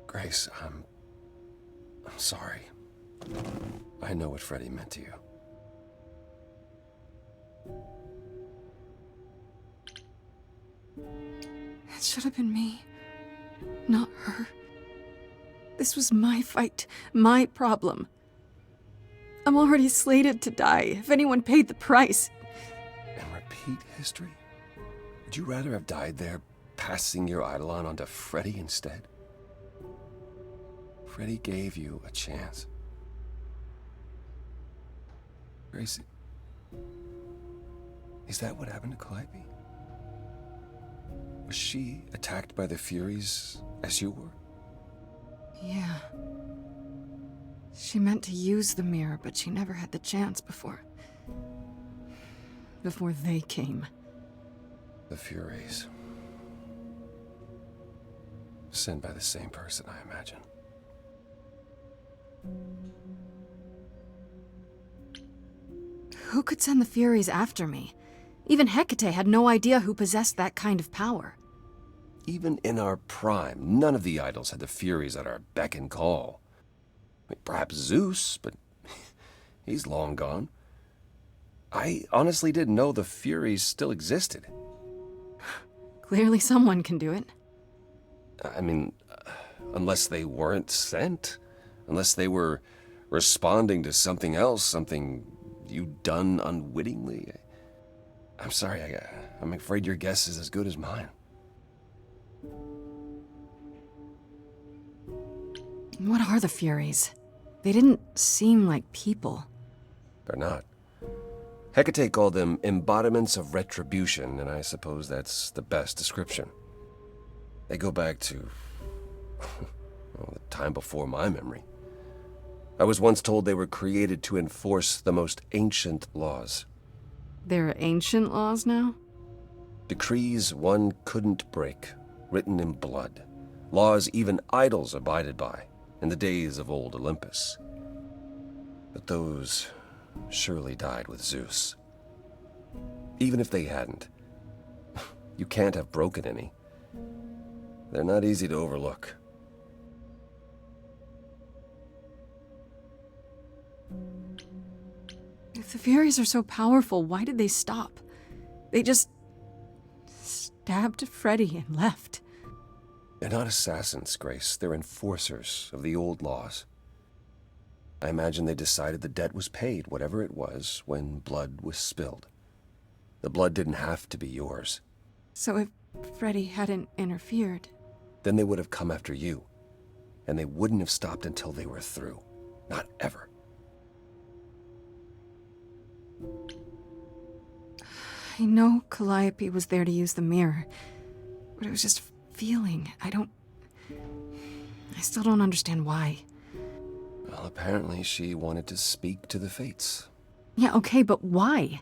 Grace, I'm sorry. I know what Freddie meant to you. It should have been me, not her. This was my fight, my problem. I'm already slated to die if anyone paid the price. And repeat history? Would you rather have died there, passing your eidolon onto Freddie instead? Freddie gave you a chance. Gracie, is that what happened to Calliope? Was she attacked by the Furies as you were? Yeah. She meant to use the mirror, but she never had the chance before they came. The Furies. Sent by the same person, I imagine. Who could send the Furies after me? Even Hecate had no idea who possessed that kind of power. Even in our prime, none of the idols had the Furies at our beck and call. I mean, perhaps Zeus, but he's long gone. I honestly didn't know the Furies still existed. Clearly someone can do it. I mean, unless they weren't sent. Unless they were responding to something else, something you'd done unwittingly. I'm sorry, I'm afraid your guess is as good as mine. What are the Furies? They didn't seem like people. They're not. Hecate called them embodiments of retribution, and I suppose that's the best description. They go back to, well, the time before my memory. I was once told they were created to enforce the most ancient laws. There are ancient laws now? Decrees one couldn't break, written in blood. Laws even idols abided by in the days of old Olympus. But those surely died with Zeus. Even if they hadn't, you can't have broken any. They're not easy to overlook. If the Furies are so powerful, why did they stop? They just stabbed Freddie and left. They're not assassins, Grace. They're enforcers of the old laws. I imagine they decided the debt was paid, whatever it was, when blood was spilled. The blood didn't have to be yours. So if Freddie hadn't interfered... Then they would have come after you. And they wouldn't have stopped until they were through. Not ever. I know Calliope was there to use the mirror, but it was just feeling. I still don't understand why. Well, apparently she wanted to speak to the Fates. Yeah, okay, but why?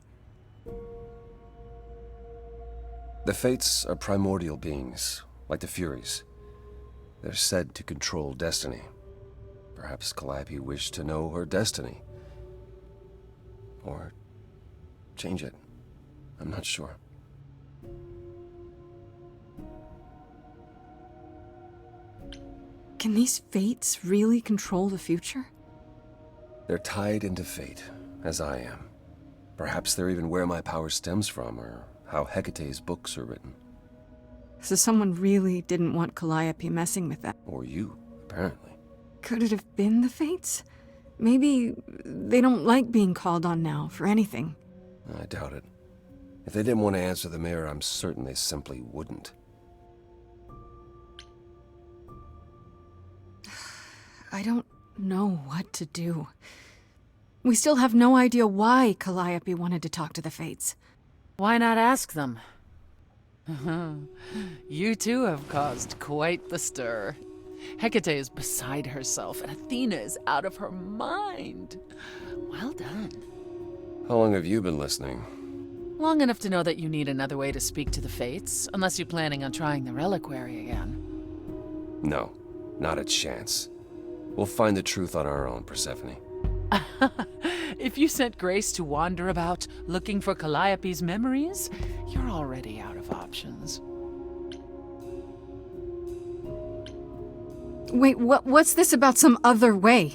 The Fates are primordial beings, like the Furies. They're said to control destiny. Perhaps Calliope wished to know her destiny. Or change it. I'm not sure. Can these Fates really control the future? They're tied into fate, as I am. Perhaps they're even where my power stems from, or how Hecate's books are written. So someone really didn't want Calliope messing with that. Or you, apparently. Could it have been the Fates? Maybe they don't like being called on now for anything. I doubt it. If they didn't want to answer the mirror, I'm certain they simply wouldn't. I don't know what to do. We still have no idea why Calliope wanted to talk to the Fates. Why not ask them? You too have caused quite the stir. Hecate is beside herself, and Athena is out of her mind. Well done. How long have you been listening? Long enough to know that you need another way to speak to the Fates, unless you're planning on trying the reliquary again. No, not a chance. We'll find the truth on our own, Persephone. If you sent Grace to wander about looking for Calliope's memories, you're already out of options. Wait, what's this about some other way?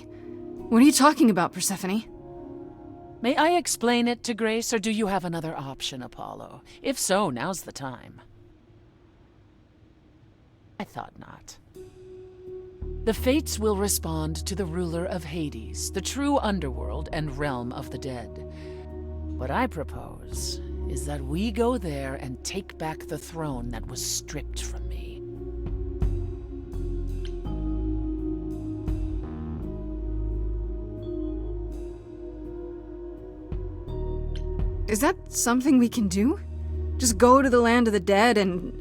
What are you talking about, Persephone? May I explain it to Grace, or do you have another option, Apollo? If so, now's the time. I thought not. The Fates will respond to the ruler of Hades, the true underworld and realm of the dead. What I propose is that we go there and take back the throne that was stripped from me. Is that something we can do? Just go to the land of the dead and,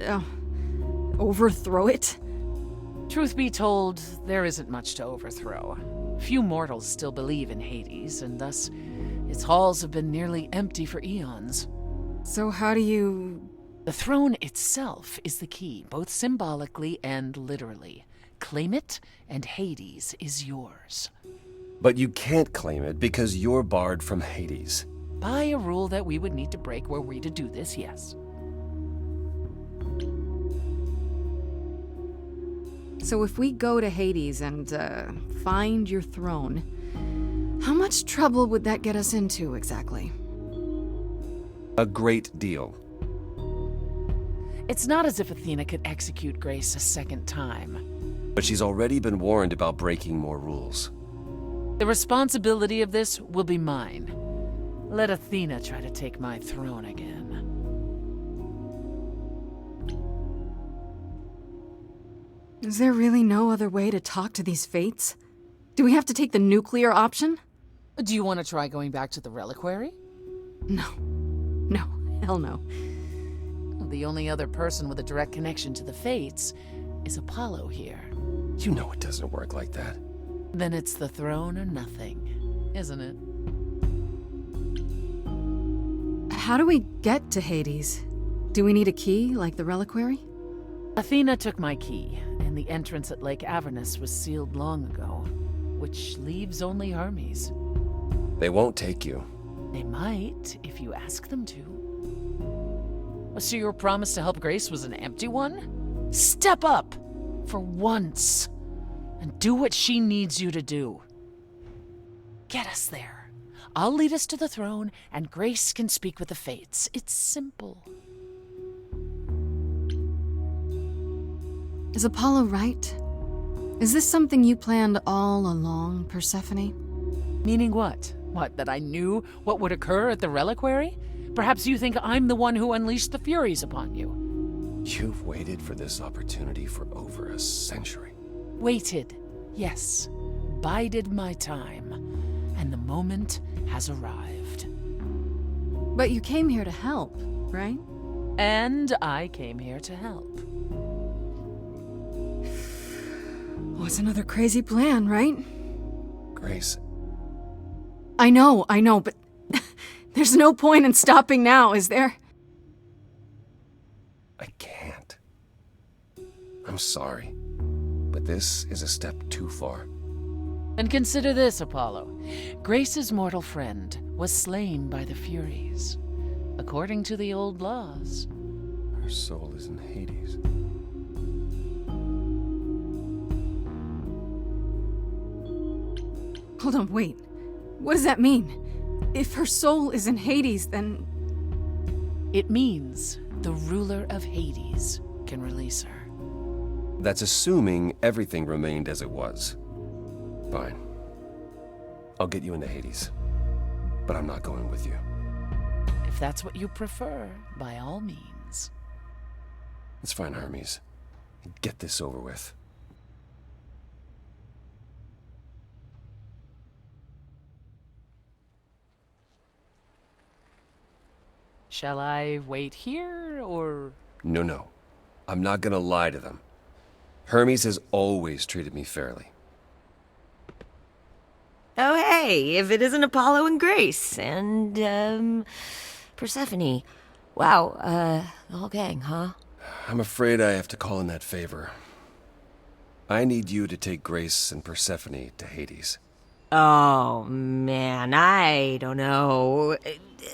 overthrow it? Truth be told, there isn't much to overthrow. Few mortals still believe in Hades, and thus its halls have been nearly empty for eons. So how do you... The throne itself is the key, both symbolically and literally. Claim it, and Hades is yours. But you can't claim it because you're barred from Hades. By a rule that we would need to break were we to do this, yes. So if we go to Hades and, find your throne, how much trouble would that get us into, exactly? A great deal. It's not as if Athena could execute Grace a second time. But she's already been warned about breaking more rules. The responsibility of this will be mine. Let Athena try to take my throne again. Is there really no other way to talk to these Fates? Do we have to take the nuclear option? Do you want to try going back to the reliquary? No. No. Hell no. The only other person with a direct connection to the Fates is Apollo here. You know it doesn't work like that. Then it's the throne or nothing, isn't it? How do we get to Hades? Do we need a key, like the reliquary? Athena took my key, and the entrance at Lake Avernus was sealed long ago, which leaves only Hermes. They won't take you. They might, if you ask them to. So your promise to help Grace was an empty one? Step up, for once, and do what she needs you to do. Get us there. I'll lead us to the throne, and Grace can speak with the Fates. It's simple. Is Apollo right? Is this something you planned all along, Persephone? Meaning what? What, that I knew what would occur at the reliquary? Perhaps you think I'm the one who unleashed the Furies upon you. You've waited for this opportunity for over a century. Waited, yes. Bided my time. And the moment has arrived. But you came here to help, right? And I came here to help. What's another crazy plan, right? Grace, I know, but there's no point in stopping now, is there? I can't. I'm sorry, but this is a step too far. And consider this, Apollo. Grace's mortal friend was slain by the Furies, according to the old laws. Her soul is in Hades. Hold on, wait. What does that mean? If her soul is in Hades, then... It means the ruler of Hades can release her. That's assuming everything remained as it was. Fine. I'll get you into Hades. But I'm not going with you. If that's what you prefer, by all means. It's fine, Hermes. Get this over with. Shall I wait here, or...? No. I'm not gonna lie to them. Hermes has always treated me fairly. Oh, hey, if it isn't Apollo and Grace, and, Persephone. Wow, the whole gang, huh? I'm afraid I have to call in that favor. I need you to take Grace and Persephone to Hades. Oh, man, I don't know.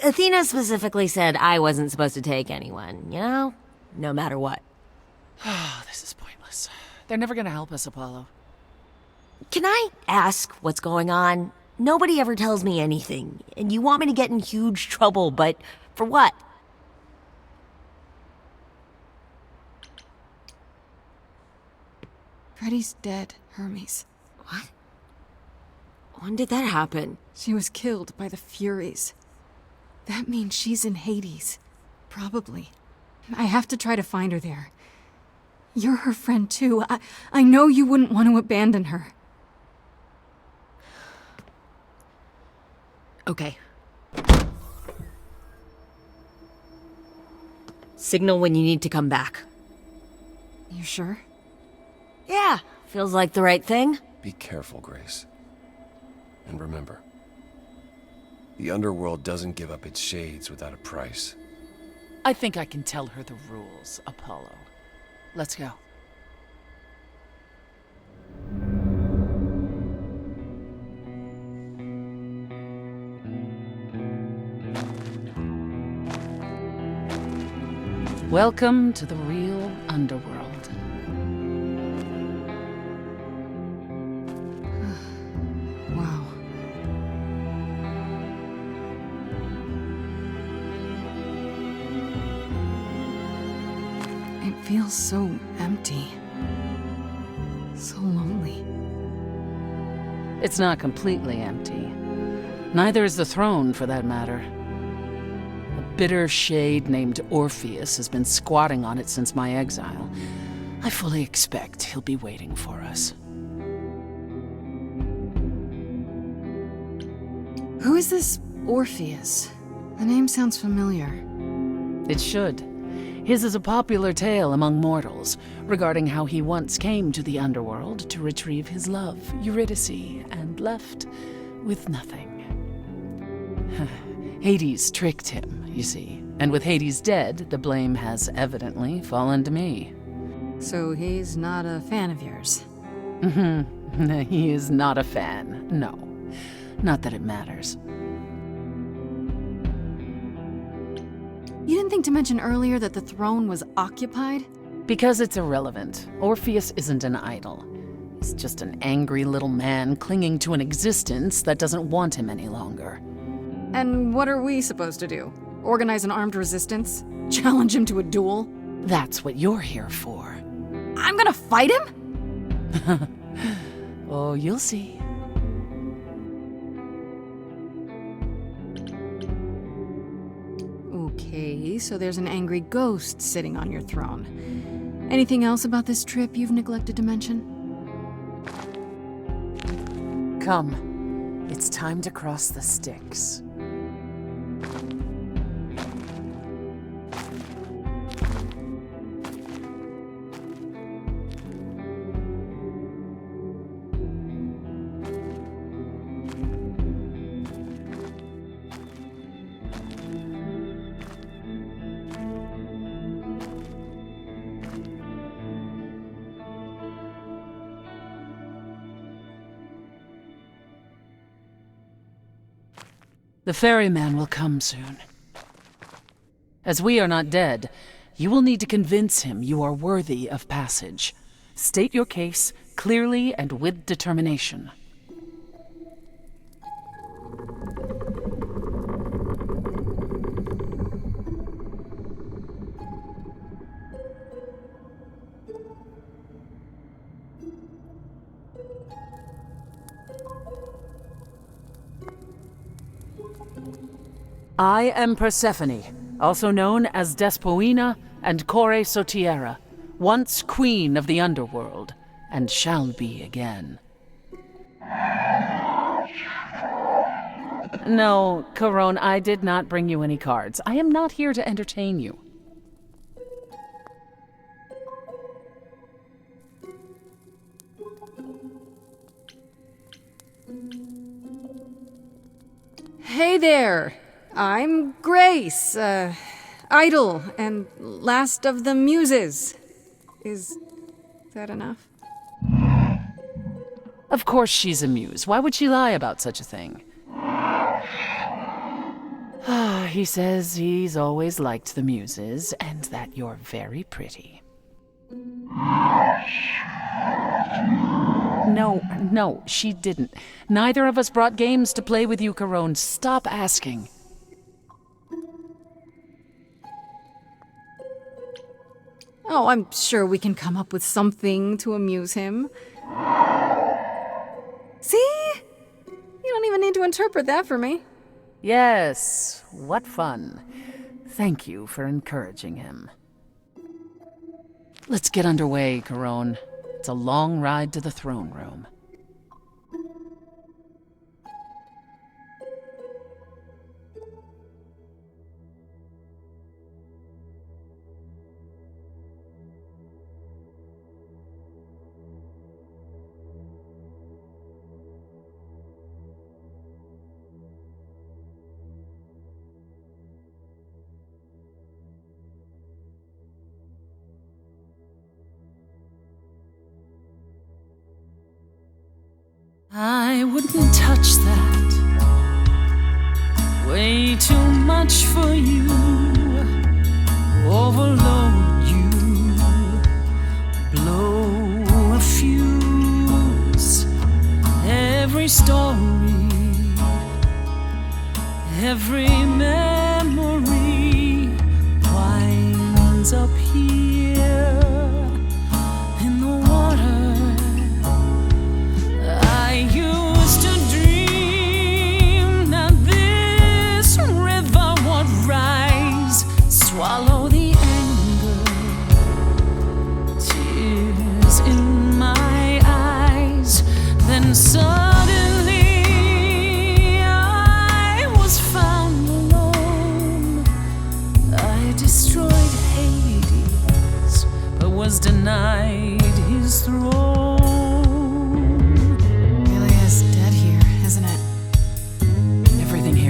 Athena specifically said I wasn't supposed to take anyone, you know? No matter what. Oh, this is pointless. They're never gonna help us, Apollo. Can I ask what's going on? Nobody ever tells me anything, and you want me to get in huge trouble, but for what? Freddy's dead, Hermes. What? When did that happen? She was killed by the Furies. That means she's in Hades. Probably. I have to try to find her there. You're her friend too. I know you wouldn't want to abandon her. Okay. Signal when you need to come back. You sure? Yeah, feels like the right thing. Be careful, Grace. And remember, the underworld doesn't give up its shades without a price. I think I can tell her the rules, Apollo. Let's go. Welcome to the real underworld. Wow. It feels so empty. So lonely. It's not completely empty. Neither is the throne, for that matter. A bitter shade named Orpheus has been squatting on it since my exile. I fully expect he'll be waiting for us. Who is this Orpheus? The name sounds familiar. It should. His is a popular tale among mortals, regarding how he once came to the underworld to retrieve his love, Eurydice, and left with nothing. Hades tricked him, you see, and with Hades dead, the blame has evidently fallen to me. So he's not a fan of yours? He is not a fan, no. Not that it matters. You didn't think to mention earlier that the throne was occupied? Because it's irrelevant. Orpheus isn't an idol. He's just an angry little man clinging to an existence that doesn't want him any longer. And what are we supposed to do? Organize an armed resistance? Challenge him to a duel? That's what you're here for. I'm gonna fight him? Oh, you'll see. Okay, so there's an angry ghost sitting on your throne. Anything else about this trip you've neglected to mention? Come. It's time to cross the Styx. The ferryman will come soon. As we are not dead, you will need to convince him you are worthy of passage. State your case clearly and with determination. I am Persephone, also known as Despoina and Kore Sotiera, once queen of the underworld, and shall be again. No, Corone, I did not bring you any cards. I am not here to entertain you. Hey there! I'm Grace, idol and last of the muses. Is that enough? Of course she's a muse. Why would she lie about such a thing? He says he's always liked the muses, and that you're very pretty. No, she didn't. Neither of us brought games to play with you, Caron. Stop asking. Oh, I'm sure we can come up with something to amuse him. See? You don't even need to interpret that for me. Yes, what fun. Thank you for encouraging him. Let's get underway, Caron. It's a long ride to the throne room. I wouldn't touch that. Way too much for you. Overload you. Blow a fuse. Every story, every memory winds up here in the water. I used to dream that this river would rise, swallow the anger, tears in my eyes. Then suddenly I was found alone. I destroyed Hades, but was denied his throne.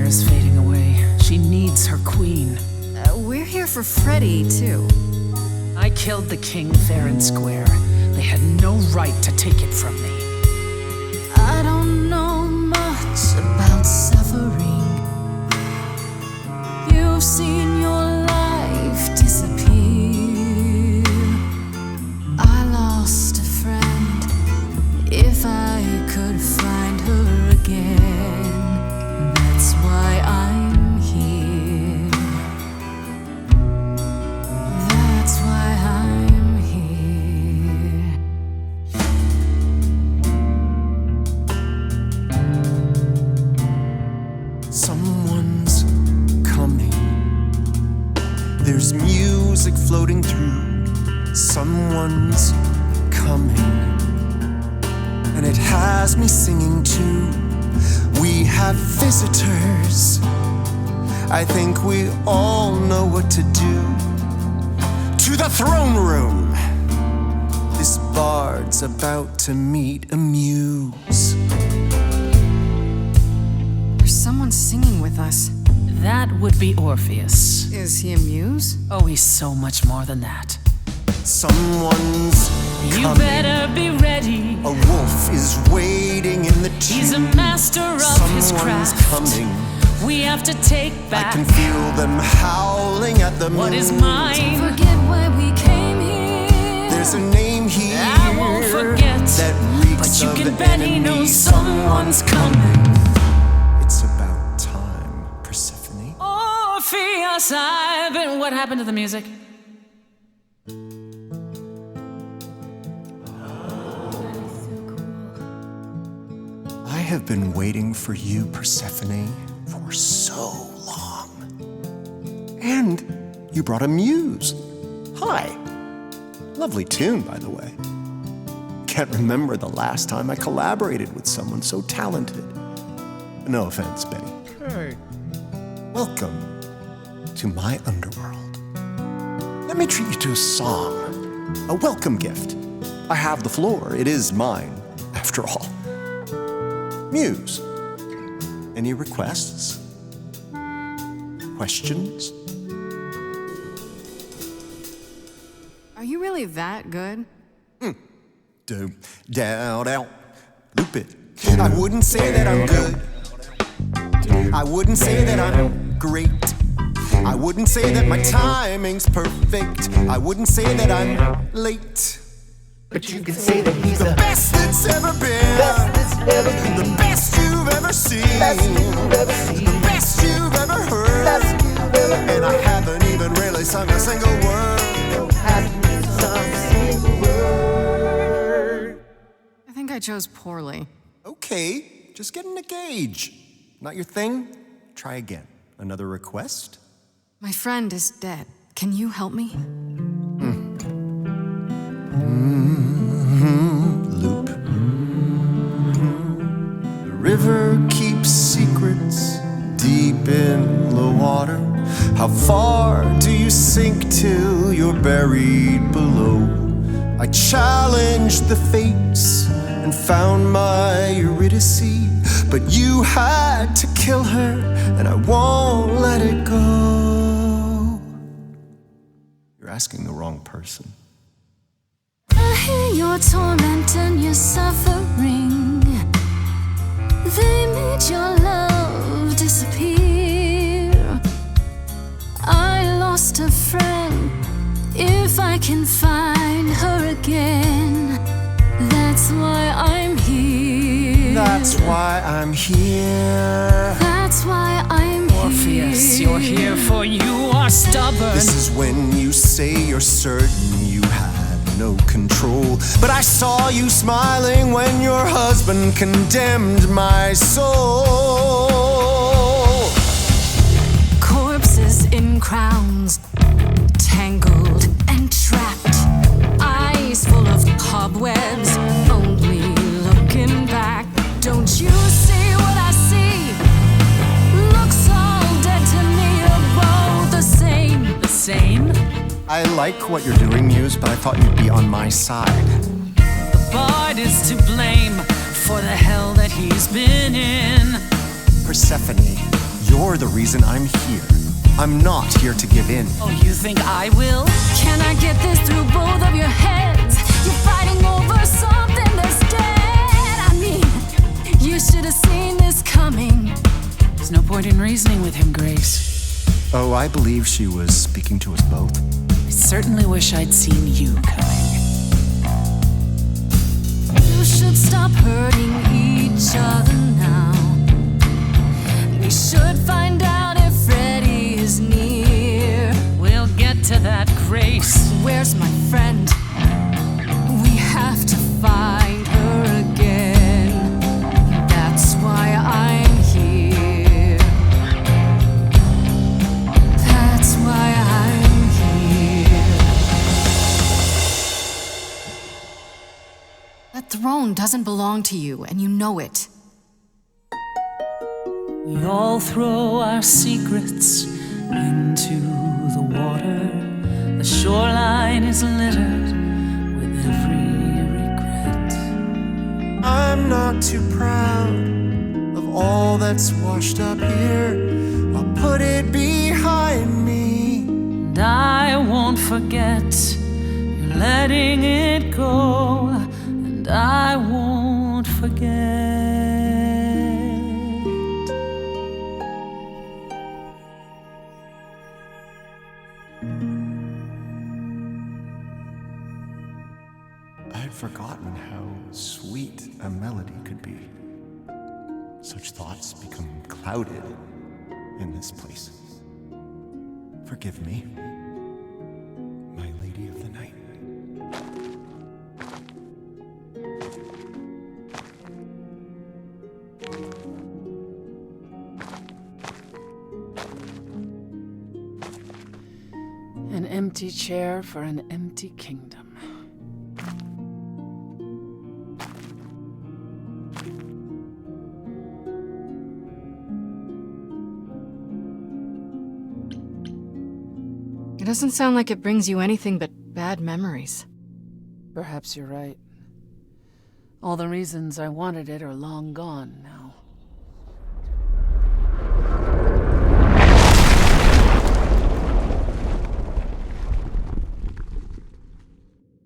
Is fading away. She needs her queen. We're here for Freddy, too. I killed the king fair and square. They had no right to take it from me. I don't know much about suffering. You've seen your life disappear. I lost a friend. If I could find her again, that's why I'm here. That's why I'm here. Someone's coming. There's music floating through. Someone's coming. And it has me singing too. We have visitors. I think we all know what to do. To the throne room. This bard's about to meet a muse. There's someone singing with us. That would be Orpheus. Is he a muse? Oh, he's so much more than that. Someone's You coming. better be ready. A wolf is waiting in the tomb. He's a master of his Someone's craft. coming. We have to take I back can feel them howling at the moon. what is mine. Forget why we came here. There's a name here I won't forget, that reeks but you of can bet he enemy. knows someone's coming. It's about time, Persephone. Orpheus, I've been. What happened to the music? I have been waiting for you, Persephone, for so long. And you brought a muse. Hi. Lovely tune, by the way. Can't remember the last time I collaborated with someone so talented. No offense, Benny. Hey. Welcome to my underworld. Let me treat you to a song, a welcome gift. I have the floor. It is mine, after all. Muse, any requests? Questions? Are you really that good? Do, down, out. Loop it. I wouldn't say that I'm good. I wouldn't say that I'm great. I wouldn't say that my timing's perfect. I wouldn't say that I'm late. But you can say that he's The best that's ever been. The best you've ever seen. The best you've ever heard. And I haven't even really sung a single word. I think I chose poorly. Okay, just getting a gauge. Not your thing? Try again. Another request? My friend is dead. Can you help me? Loop. The river keeps secrets deep in the water. How far do you sink till you're buried below? I challenged the fates and found my Eurydice, but you had to kill her, and I won't let it go. You're asking the wrong person. I hear your torment and your suffering. They made your love disappear. I lost a friend. If I can find her again, that's why I'm here. That's why I'm here. That's why I'm here. Orpheus, you're here for you are stubborn. This is when you say you're certain you had no control. But I saw you smiling when your husband condemned my soul. Corpses in crowns, tangled and trapped. Eyes full of cobwebs, only looking back. Don't you see what I see? Looks all dead to me, you're both the same. The same? I like what you're doing, Muse, but I thought you'd be on my side. The bard is to blame for the hell that he's been in. Persephone, you're the reason I'm here. I'm not here to give in. Oh, you think I will? Can I get this through both of your heads? You're fighting over something that's dead. I mean, you should have seen this coming. There's no point in reasoning with him, Grace. Oh, I believe she was speaking to us both. I certainly wish I'd seen you coming. You should stop hurting each other now. We should find out if Freddy is near. We'll get to that, Grace. Where's my friend? We have to find her again. That's why I'm here. That's why I'm here. That throne doesn't belong to you, and you know it. We all throw our secrets into the water. The shoreline is littered with every regret. I'm not too proud of all that's washed up here. I'll put it behind me. And I won't forget. You're letting it go. And I won't forget. I'd forgotten how sweet a melody could be. Such thoughts become clouded in this place. Forgive me, my lady of the night. An empty chair for an empty kingdom. It doesn't sound like it brings you anything but bad memories. Perhaps you're right. All the reasons I wanted it are long gone now.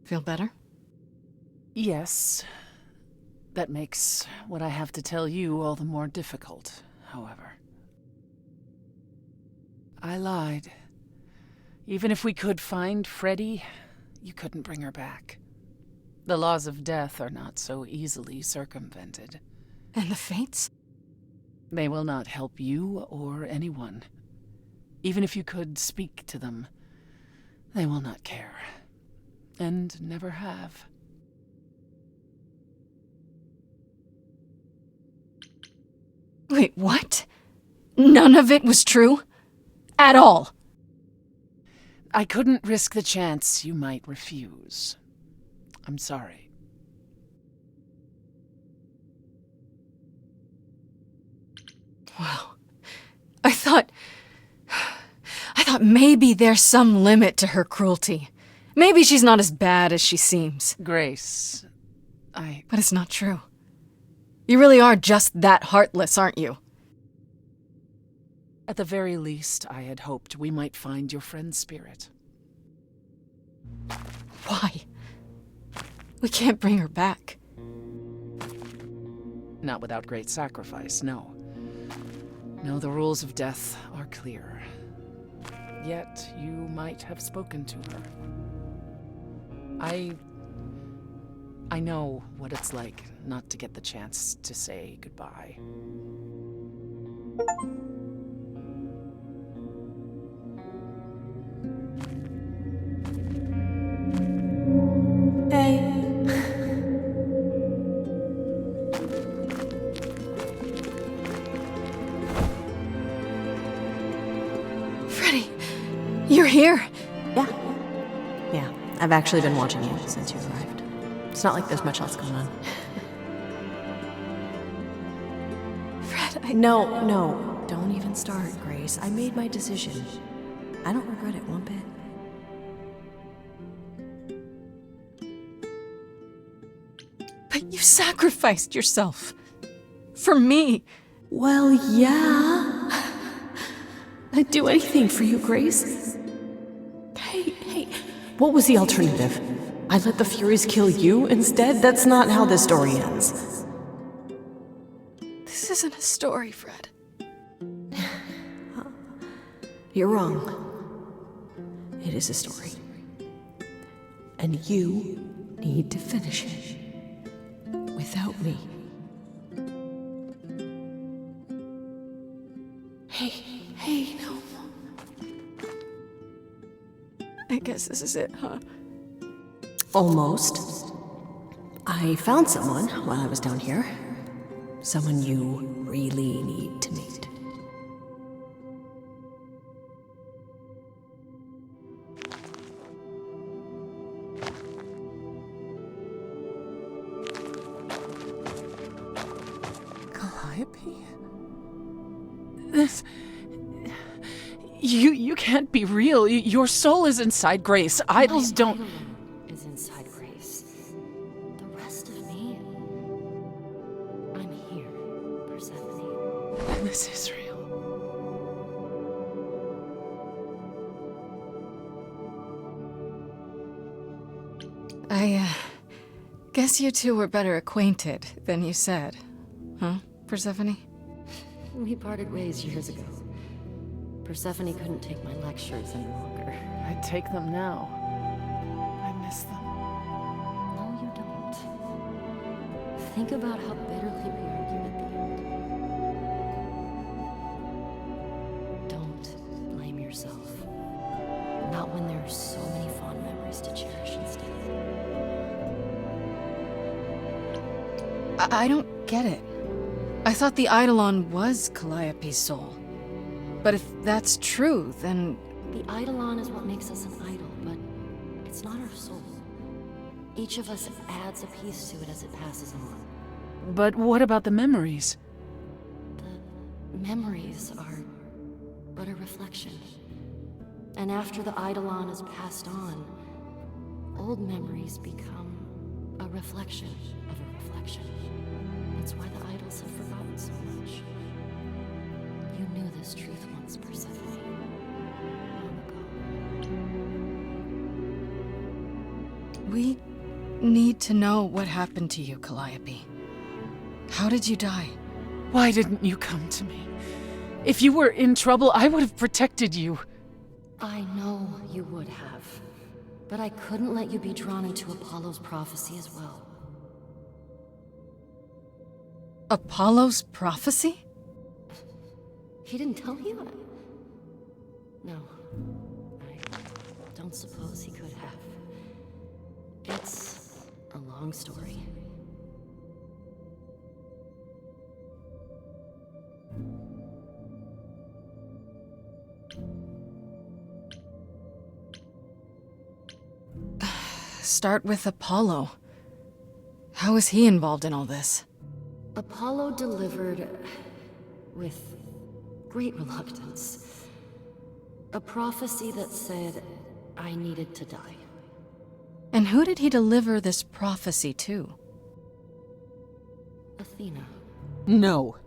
Feel better? Yes. That makes what I have to tell you all the more difficult, however. I lied. Even if we could find Freddie, you couldn't bring her back. The laws of death are not so easily circumvented. And the fates? They will not help you or anyone. Even if you could speak to them, they will not care. And never have. Wait, what? None of it was true? At all? I couldn't risk the chance you might refuse. I'm sorry. Wow. I thought maybe there's some limit to her cruelty. Maybe she's not as bad as she seems. Grace, But it's not true. You really are just that heartless, aren't you? At the very least, I had hoped we might find your friend's spirit. Why? We can't bring her back. Not without great sacrifice, no. No, the rules of death are clear. Yet, you might have spoken to her. I know what it's like not to get the chance to say goodbye. Freddie, you're here. Yeah, I've actually been watching you since you arrived. It's not like there's much else going on. Fred, No, don't even start, Grace. I made my decision. I don't regret it one bit. But you sacrificed yourself. For me. Well, yeah. I'd do anything for you, Grace. Hey, what was the alternative? I let the Furies kill you instead? That's not how this story ends. This isn't a story, Fred. You're wrong. It is a story. And you need to finish it. Without me. Hey, no. I guess this is it, huh? Almost. I found someone while I was down here. Someone you really need to meet. Calliope? This... You can't be real. Your soul is inside Grace. Idols don't... Is inside Grace. The rest of me... I'm here, Persephone. This is real. I guess you two were better acquainted than you said. Huh, Persephone? We parted ways years ago. Persephone couldn't take my lectures any longer. I'd take them now. I miss them. No, you don't. Think about how bitterly we argued at the end. Don't blame yourself. Not when there are so many fond memories to cherish instead. I don't get it. I thought the Eidolon was Calliope's soul. But if that's true, then... The Eidolon is what makes us an idol, but it's not our soul. Each of us adds a piece to it as it passes on. But what about the memories? The memories are but a reflection. And after the Eidolon is passed on, old memories become a reflection of a reflection. That's why the idols have forgotten so much. You knew this truth once, Persephone. Long ago. We need to know what happened to you, Calliope. How did you die? Why didn't you come to me? If you were in trouble, I would have protected you. I know you would have. But I couldn't let you be drawn into Apollo's prophecy as well. Apollo's prophecy? He didn't tell you? No. I don't suppose he could have. It's a long story. Start with Apollo. How is he involved in all this? Apollo delivered, with great reluctance, a prophecy that said I needed to die. And who did he deliver this prophecy to? Athena. No.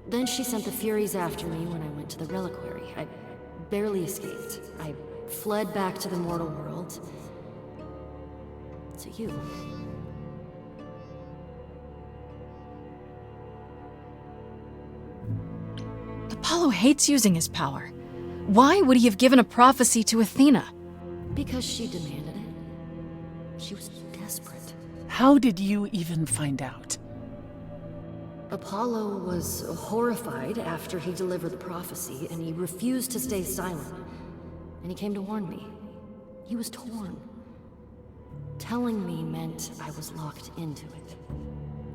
Then she sent the Furies after me when I went to the reliquary. I barely escaped. I fled back to the mortal world. To you. Apollo hates using his power. Why would he have given a prophecy to Athena? Because she demanded it. She was desperate. How did you even find out? Apollo was horrified after he delivered the prophecy, and he refused to stay silent. And he came to warn me. He was torn. Telling me meant I was locked into it.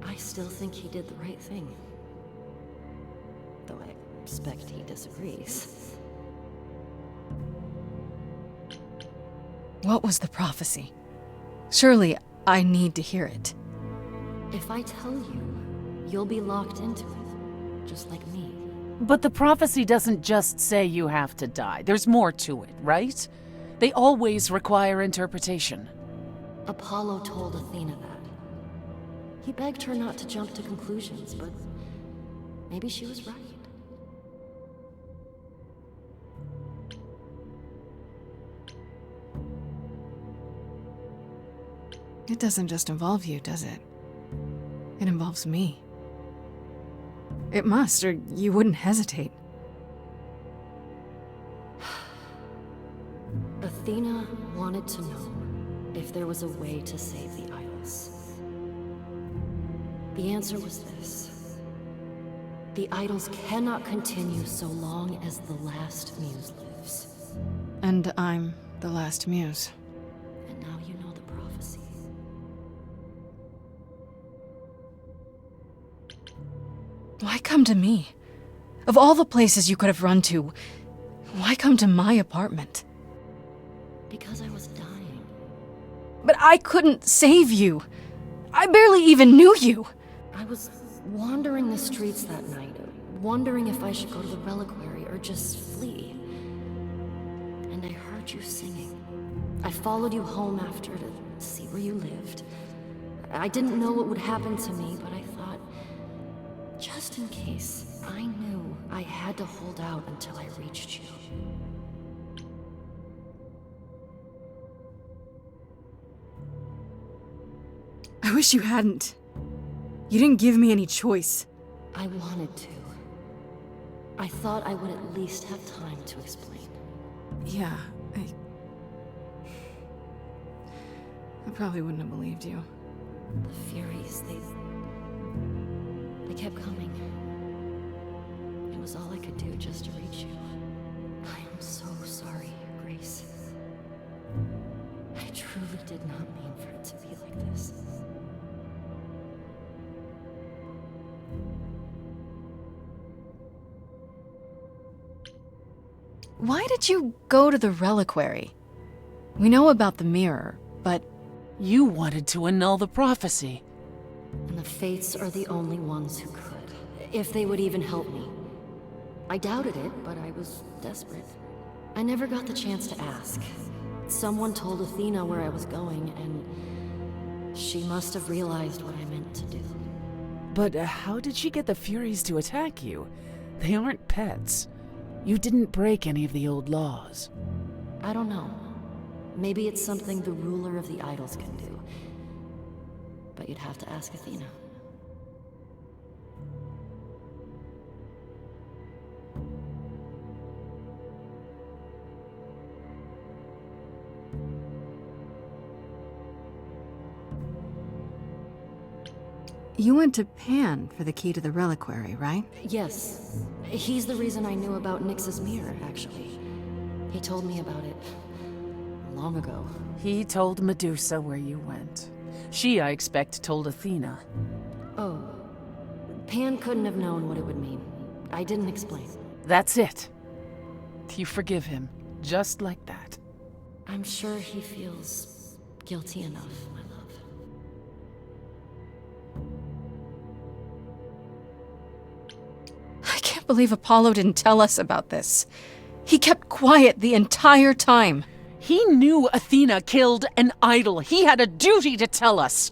I still think he did the right thing. Though I expect he disagrees. What was the prophecy? Surely I need to hear it. If I tell you, you'll be locked into it, just like me. But the prophecy doesn't just say you have to die. There's more to it, right? They always require interpretation. Apollo told Athena that. He begged her not to jump to conclusions, but maybe she was right. It doesn't just involve you, does it? It involves me. It must, or you wouldn't hesitate. Athena wanted to know if there was a way to save the idols. The answer was this. The idols cannot continue so long as the last muse lives. And I'm the last muse. And now you know the prophecy. Why come to me? Of all the places you could have run to, why come to my apartment? Because I was dying. But I couldn't save you. I barely even knew you. I was wandering the streets that night, wondering if I should go to the reliquary or just flee. And I heard you singing. I followed you home after to see where you lived. I didn't know what would happen to me, but I thought, just in case, I knew I had to hold out until I reached you. I wish you hadn't. You didn't give me any choice. I wanted to. I thought I would at least have time to explain. Yeah, I probably wouldn't have believed you. The Furies, they kept coming. It was all I could do just to reach you. I am so sorry, Grace. I truly did not mean for it to be like this. Why did you go to the reliquary? We know about the mirror, but... You wanted to annul the prophecy. And the Fates are the only ones who could, if they would even help me. I doubted it, but I was desperate. I never got the chance to ask. Someone told Athena where I was going, and she must have realized what I meant to do. But how did she get the Furies to attack you? They aren't pets. You didn't break any of the old laws. I don't know. Maybe it's something the ruler of the idols can do. But you'd have to ask Athena. You went to Pan for the key to the reliquary, right? Yes. He's the reason I knew about Nyx's mirror, actually. He told me about it long ago. He told Medusa where you went. She, I expect, told Athena. Oh. Pan couldn't have known what it would mean. I didn't explain. That's it. You forgive him, just like that. I'm sure he feels guilty enough, my love. I can't believe Apollo didn't tell us about this. He kept quiet the entire time. He knew Athena killed an idol. He had a duty to tell us.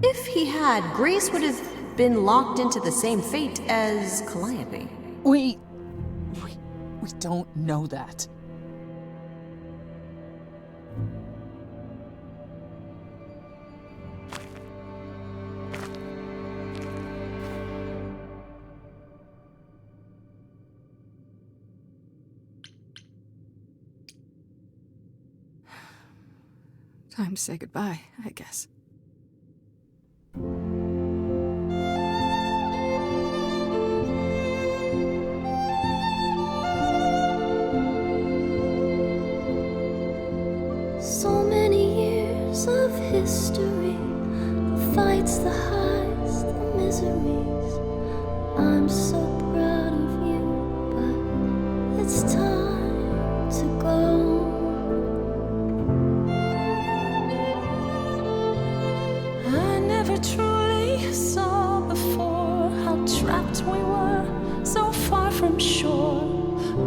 If he had, Grace would have been locked into the same fate as Calliope. We don't know that. Time to say goodbye, I guess. So many years of history, the fights, the highs, the miseries. I'm so proud of you, but it's time to go. I never truly saw before how trapped we were, so far from shore.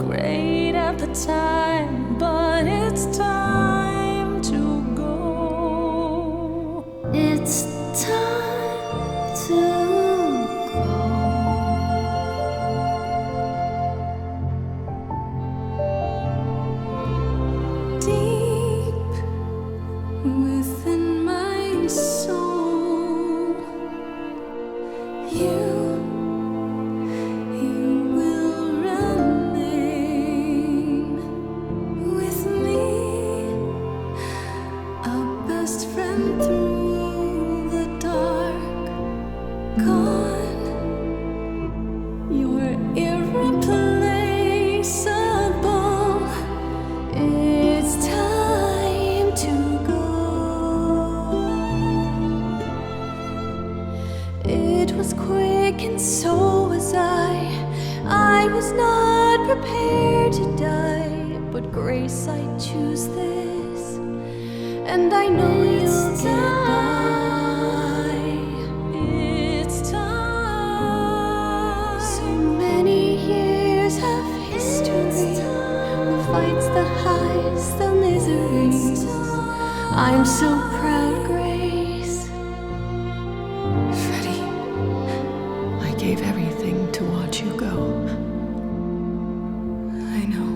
Great at the time, but it's time to go. It's time to go. Deep within my soul, you will remain with me, a best friend through the dark. Gone, you're irreplaceable. It's time to go. It was quick and so was I was not prepared to die, but Grace, I choose this, and I know you'll get by. It's time. So many years of history, the fights, the highs, the miseries. I'm so proud, Grace. Freddie, I gave everything to watch you go. I know.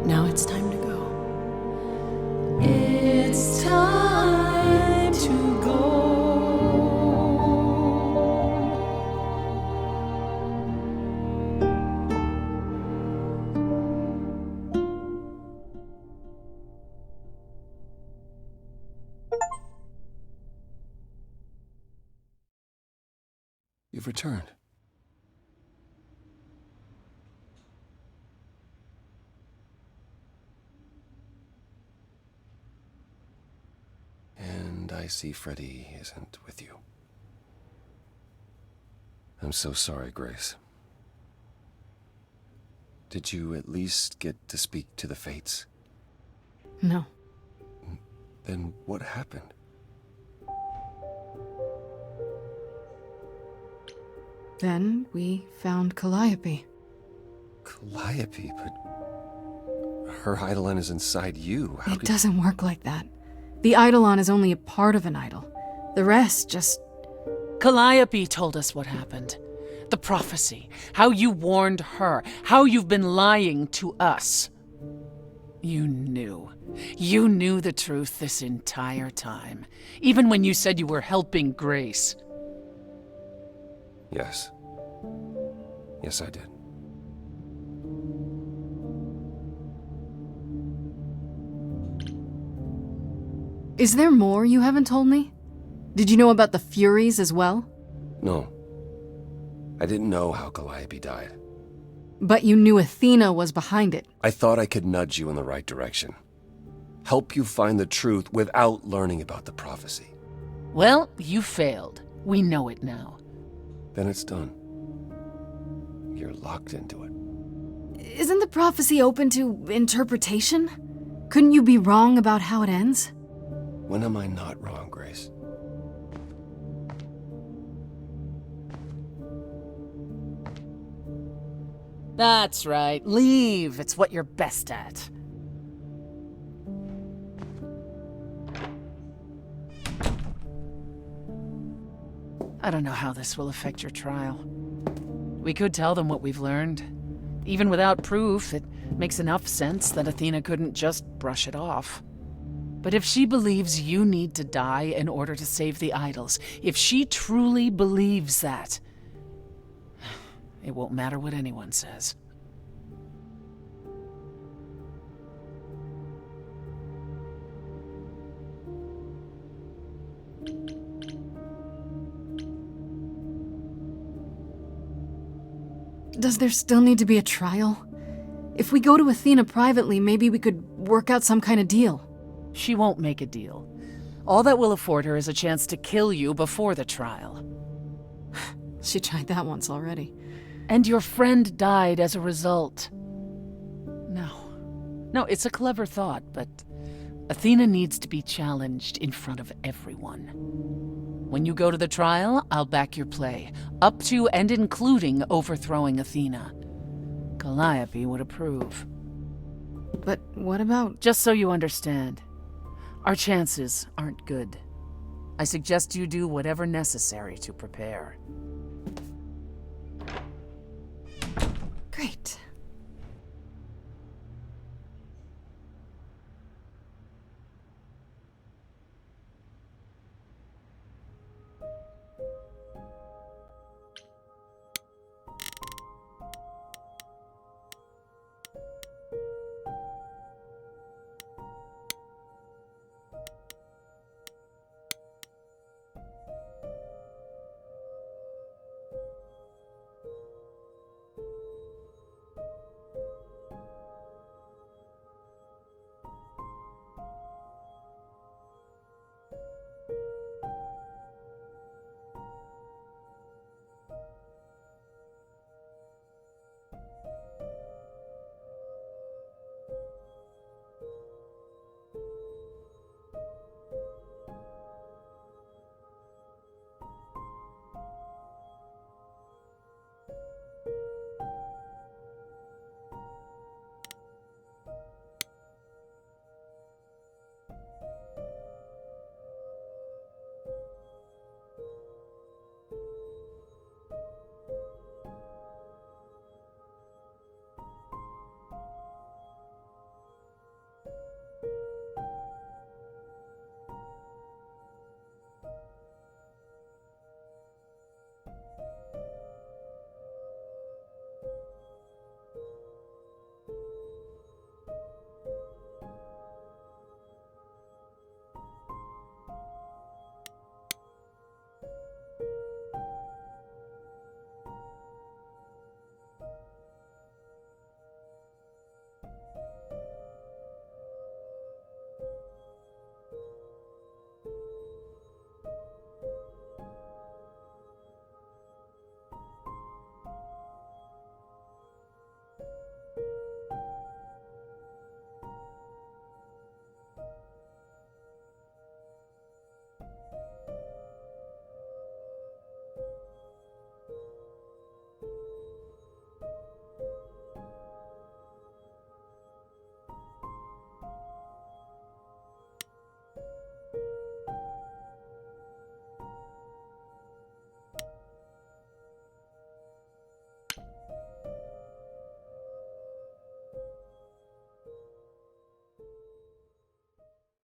Now it's time to go. It's time to go. You've returned. And I see Freddie isn't with you. I'm so sorry, Grace. Did you at least get to speak to the Fates? No. Then what happened? Then we found Calliope. Calliope, but her Eidolon is inside you. How It doesn't work like that. The Eidolon is only a part of an idol. The rest just... Calliope told us what happened. The prophecy, how you warned her, how you've been lying to us. You knew. You knew the truth this entire time, even when you said you were helping Grace. Yes. Yes, I did. Is there more you haven't told me? Did you know about the Furies as well? No. I didn't know how Calliope died. But you knew Athena was behind it. I thought I could nudge you in the right direction. Help you find the truth without learning about the prophecy. Well, you failed. We know it now. Then it's done. You're locked into it. Isn't the prophecy open to interpretation? Couldn't you be wrong about how it ends? When am I not wrong, Grace? That's right. Leave. It's what you're best at. I don't know how this will affect your trial. We could tell them what we've learned. Even without proof, it makes enough sense that Athena couldn't just brush it off. But if she believes you need to die in order to save the idols, if she truly believes that, it won't matter what anyone says. Does there still need to be a trial? If we go to Athena privately, maybe we could work out some kind of deal. She won't make a deal. All that will afford her is a chance to kill you before the trial. She tried that once already. And your friend died as a result. No, it's a clever thought, but Athena needs to be challenged in front of everyone. When you go to the trial, I'll back your play, up to and including overthrowing Athena. Calliope would approve. But what about... Just so you understand, our chances aren't good. I suggest you do whatever necessary to prepare. Great.